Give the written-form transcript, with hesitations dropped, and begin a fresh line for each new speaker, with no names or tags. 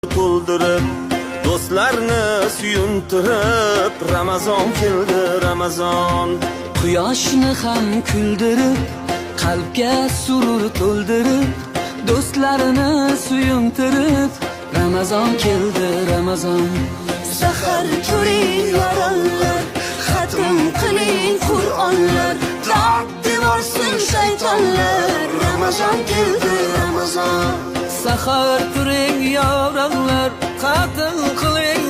to'ldirib, do'stlarni suyuntirib, Ramazon keldi, Ramazon.
Quyoshni ham kuldirib, qalbga surur to'ldirib, do'stlarini suyuntirib, Ramazon keldi, Ramazon.
Sahar ko'ring yorollar, xatm qiling Qur'onlar, darddi bo'lsin shaytonlar. Ramazon keldi, Ramazon.
Sahar turing yo'rog'lar, qatl qiling